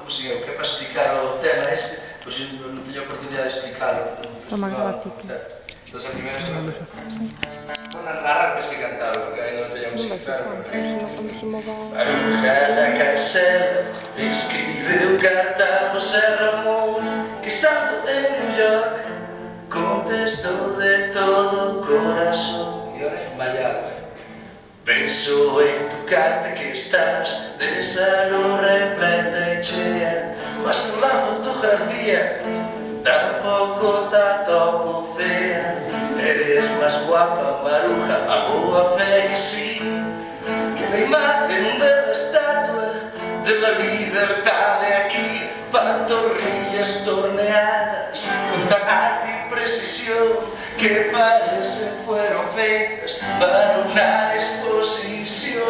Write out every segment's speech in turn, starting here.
si eu que para explicar o tema este, pois non teño oportunidade de explicarlo nun festival, certo? Entón, a primeira vez non narrar máis que cantarlo, porque aí non teñamos que claro. Maruja da Cancela escribe carta a José Ramón, que estando en New York contestou de todo corazón. E ahora enmayado, penso en tu carta que estás de salud repleta y chea, mas en la fotografía tampoco te topo fea. Eres más guapa, Maruja, a boa fe que sí, que la imagen de la estatua de la libertad de aquí. Pantorrillas torneadas con tan arte y precisión que parecen fueron feitas para una exposición.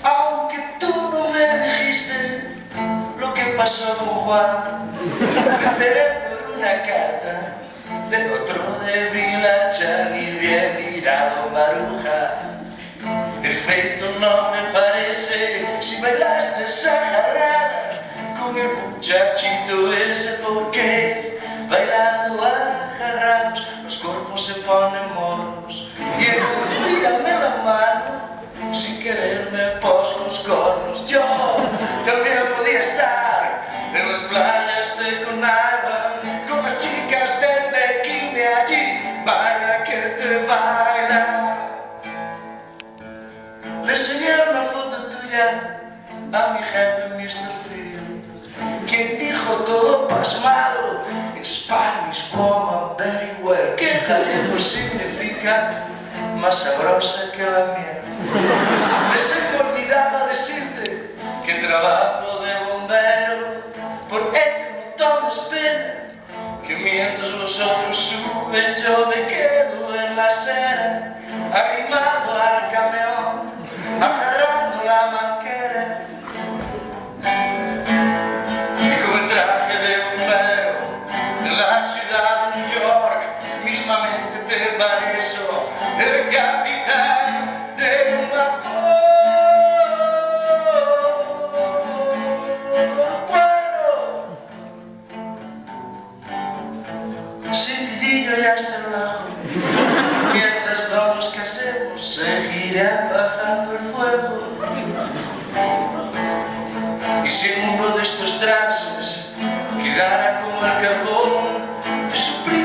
Aunque tú no me dijiste lo que pasó con Juan, me enteré por una carta de otro de Vilar Chagui. Bien mirado, Maruja, el feito no me parece si bailaste esa jarrada con el muchachito ese. Porque bailando a jarrados los cuerpos se ponen morros y él mírame la mano sin querer me pos los cornos. Yo también podía estar en las playas de Conagua con las chicas del bikini allí. Baila que te baila. Le enseñé una foto tuya a mi jefe Mr. Phil, quien dijo todo pasmado: Spanish woman very well, que gallego significa más sabrosa que la miel. Me se me olvidaba decirte que trabajo de bombero, por ello no tomes pena, que mientras los otros suben yo me quedo en la acera, arrimado al camión, agarrando la manquera. Y con el traje de bombero de la ciudad de New York, mismamente te parezco el capitán de un vapor. Bueno, sentidillo y hasta abajo, mientras vamos que hacemos, seguiré apagando el fuego. Y si en uno de estos trances quedara como el carbón, te suplico